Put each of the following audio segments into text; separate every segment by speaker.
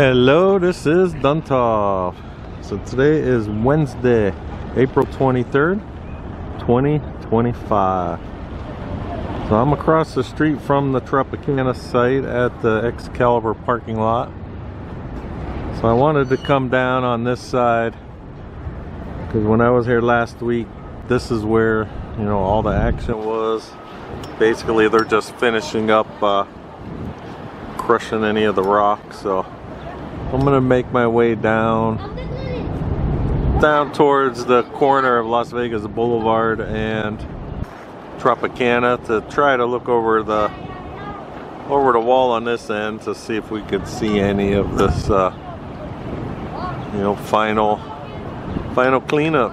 Speaker 1: Hello, this is Duntov. So today is Wednesday, April 23rd, 2025. So I'm across the street from the Tropicana site at the Excalibur parking lot. So I wanted to come down on this side because when I was here last week, this is where, you know, all the action was. Basically, they're just finishing up crushing any of the rock. So I'm gonna make my way down towards the corner of Las Vegas Boulevard and Tropicana to try to look over the wall on this end to see if we could see any of this you know, final cleanup.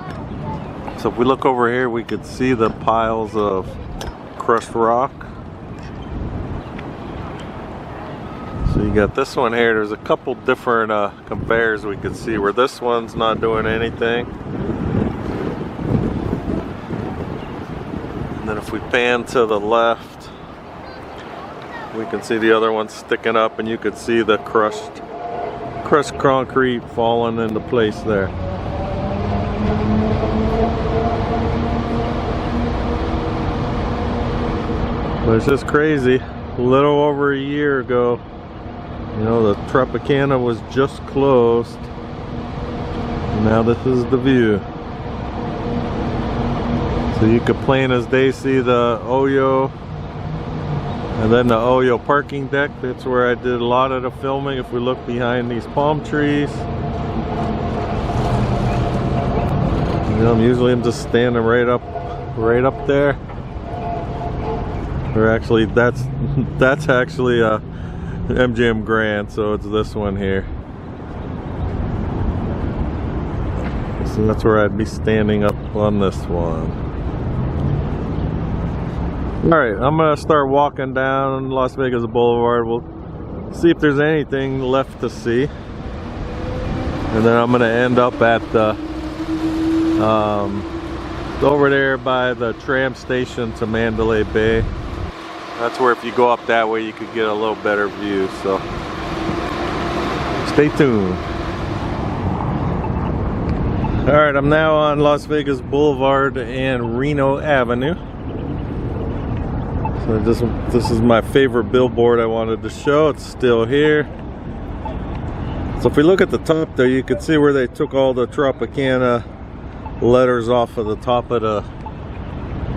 Speaker 1: So if we look over here, we could see the piles of crushed rock. So you got this one here. There's a couple different conveyors we could see where this one's not doing anything. And then if we pan to the left, we can see the other one sticking up, and you could see the crushed concrete falling into place there. But it's just crazy. A little over a year ago, you know, the Tropicana was just closed. Now this is the view. So you could plain as day see the Oyo, and then the Oyo parking deck. That's where I did a lot of the filming. If we look behind these palm trees, you know, I'm just standing right up there. Or actually, that's actually MGM Grand, so it's this one here. So that's where I'd be standing up on this one. Alright, I'm gonna start walking down Las Vegas Boulevard. We'll see if there's anything left to see. And then I'm gonna end up at the over there by the tram station to Mandalay Bay. That's where if you go up that way, you could get a little better view. So stay tuned. All right, I'm now on Las Vegas Boulevard and Reno Avenue. So this is my favorite billboard I wanted to show. It's still here. So if we look at the top there, you can see where they took all the Tropicana letters off of the top of the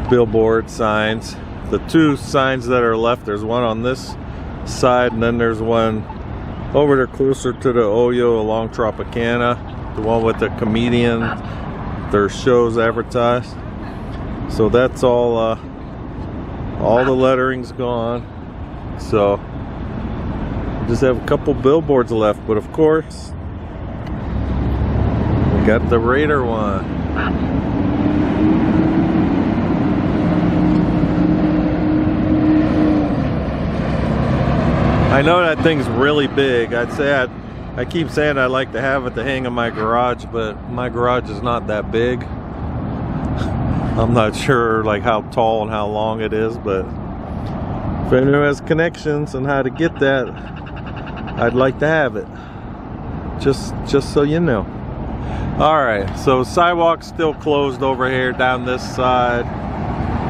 Speaker 1: billboard signs. The two signs that are left, there's one on this side, and then there's one over there closer to the Oyo along Tropicana, the one with the comedian, their shows advertised. So that's all the lettering's gone. So just have a couple billboards left, but of course we got the Raider one. I know that thing's really big. I keep saying I'd like to have it to hang in my garage, but my garage is not that big. I'm not sure like how tall and how long it is, but if anyone has connections on how to get that, I'd like to have it. Just so you know. Alright, so sidewalk's still closed over here down this side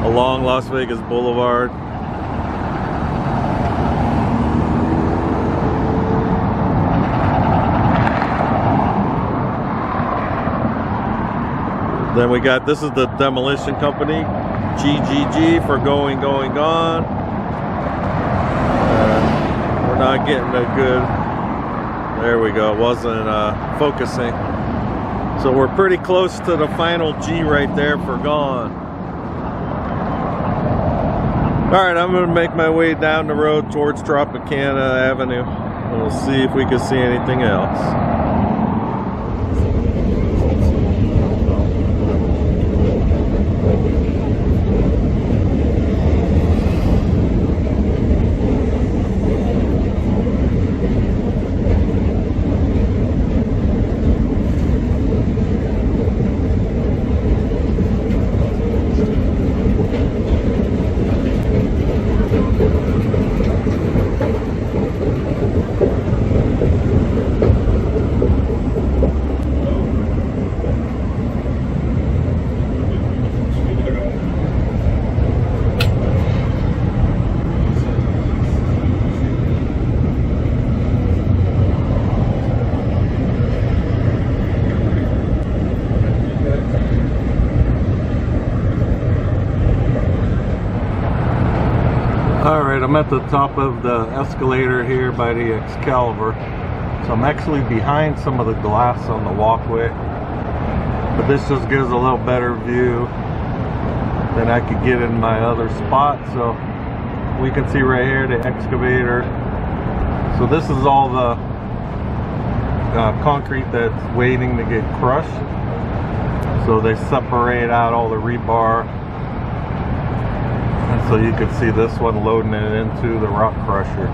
Speaker 1: along Las Vegas Boulevard. Then we got, this is the Demolition Company, GGG for going, gone. We're not getting a good, there we go, it wasn't focusing. So we're pretty close to the final G right there for gone. All right, I'm gonna make my way down the road towards Tropicana Avenue. And we'll see if we can see anything else. Alright, I'm at the top of the escalator here by the Excalibur. So I'm actually behind some of the glass on the walkway. But this just gives a little better view than I could get in my other spot. So we can see right here the excavator. So this is all the concrete that's waiting to get crushed. So they separate out all the rebar. And so you can see this one loading it into the rock crusher.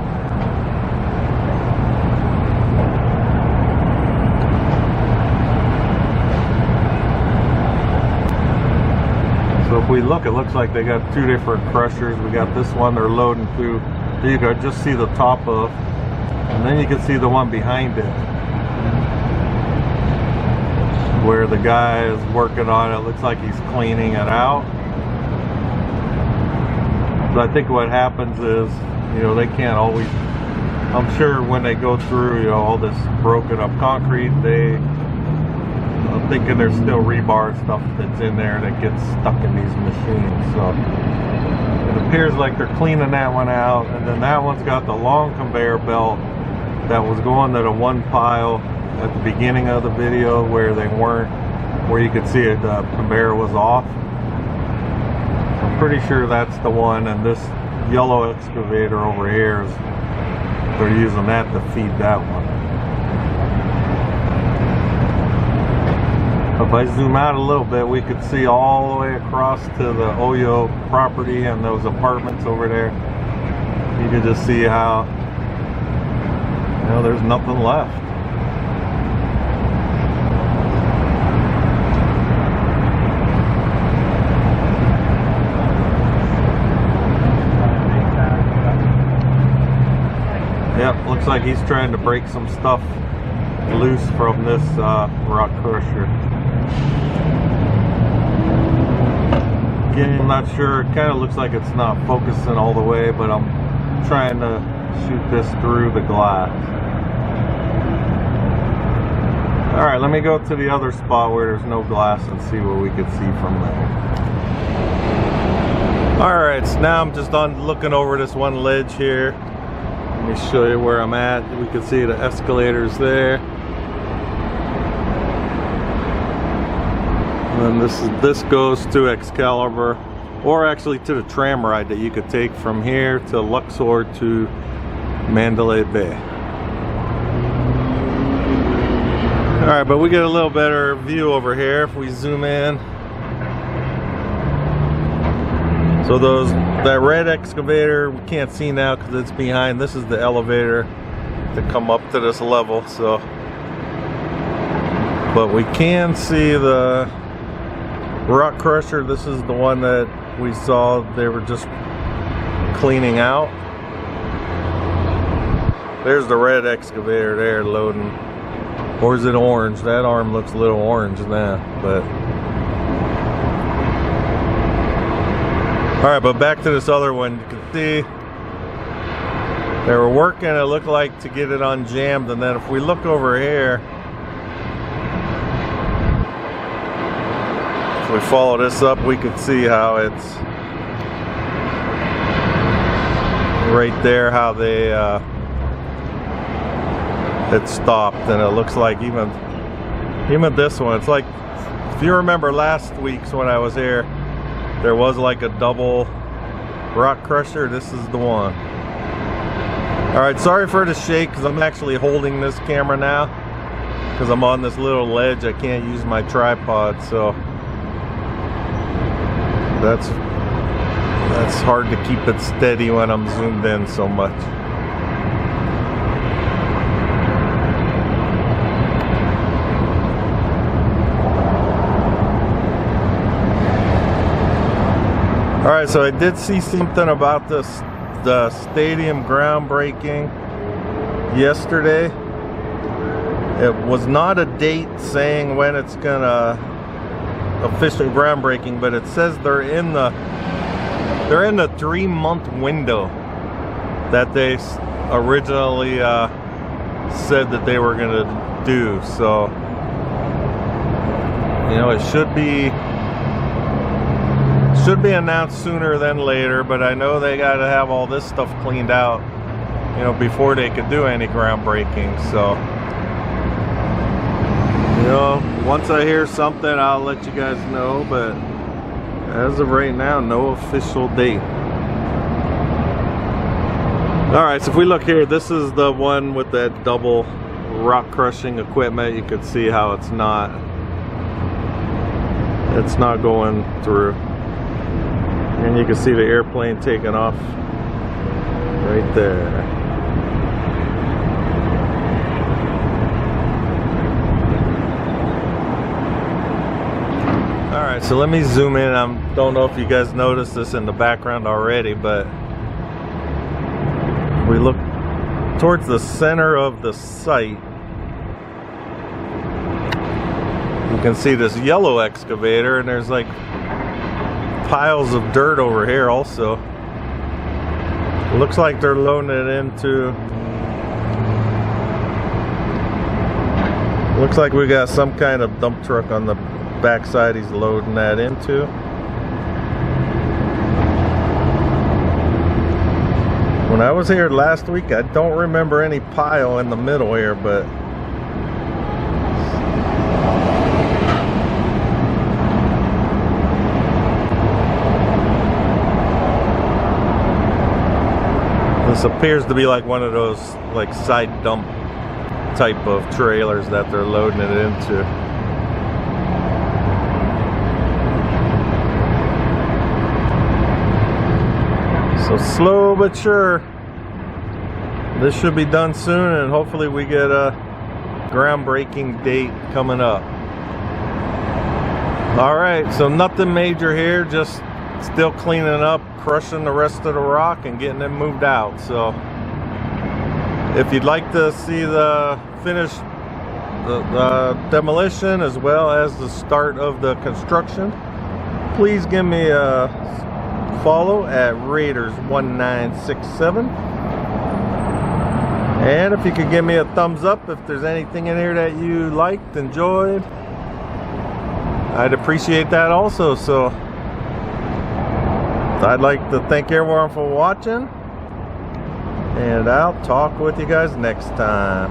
Speaker 1: So if we look, it looks like they got two different crushers. We got this one they're loading through. Here you can just see the top of, and then you can see the one behind it, where the guy is working on it. It looks like he's cleaning it out. So I think what happens is, you know, they can't always, I'm sure when they go through, you know, all this broken up concrete, I'm thinking there's still rebar and stuff that's in there that gets stuck in these machines. So it appears like they're cleaning that one out, and then that one's got the long conveyor belt that was going to the one pile at the beginning of the video where they weren't, where you could see it, the conveyor was off. I'm pretty sure that's the one, and this yellow excavator over here is, they're using that to feed that one. If I zoom out a little bit, we could see all the way across to the Oyo property and those apartments over there. You can just see how, you know, there's nothing left. Yep, looks like he's trying to break some stuff loose from this rock crusher. Again, I'm not sure. It kind of looks like it's not focusing all the way, but I'm trying to shoot this through the glass. Alright, let me go to the other spot where there's no glass and see what we can see from there. Alright, so now I'm just looking over this one ledge here. Let me show you where I'm at. We can see the escalators there. And then this goes to Excalibur, or actually to the tram ride that you could take from here to Luxor to Mandalay Bay. Alright, but we get a little better view over here if we zoom in. So that red excavator we can't see now because it's behind. This is the elevator to come up to this level. So, but we can see the rock crusher. This is the one that we saw they were just cleaning out. There's the red excavator there loading. Or is it orange? That arm looks a little orange now, but alright, but back to this other one. You can see they were working, it looked like, to get it unjammed. And then if we look over here, if we follow this up, we can see how it's right there, how they it stopped. And it looks like even this one, it's like, if you remember last week's when I was here, there was like a double rock crusher. This is the one. Alright, sorry for the shake because I'm actually holding this camera now because I'm on this little ledge. I can't use my tripod, so that's hard to keep it steady when I'm zoomed in so much. Alright, so I did see something about the stadium groundbreaking yesterday. It was not a date saying when it's gonna official groundbreaking, but it says they're in the 3-month window that they originally said that they were gonna do. So, you know, it Should be announced sooner than later, but I know they got to have all this stuff cleaned out, you know, before they could do any groundbreaking. So, you know, once I hear something, I'll let you guys know, but as of right now, no official date. Alright, so if we look here, this is the one with that double rock crushing equipment. You can see how it's not going through. And you can see the airplane taking off right there. Alright, so let me zoom in. I don't know if you guys noticed this in the background already, but we look towards the center of the site. You can see this yellow excavator, and there's like piles of dirt over here also. It looks like they're loading it into, looks like we got some kind of dump truck on the backside he's loading that into. When I was here last week, I don't remember any pile in the middle here, but this appears to be like one of those like side dump type of trailers that they're loading it into. So slow but sure, this should be done soon, and hopefully we get a groundbreaking date coming up. Alright, so nothing major here, just still cleaning up, crushing the rest of the rock and getting it moved out. So if you'd like to see the finished the demolition as well as the start of the construction, please give me a follow at Raiders1967, and if you could give me a thumbs up if there's anything in here that you liked, enjoyed, I'd appreciate that also. So I'd like to thank everyone for watching, and I'll talk with you guys next time.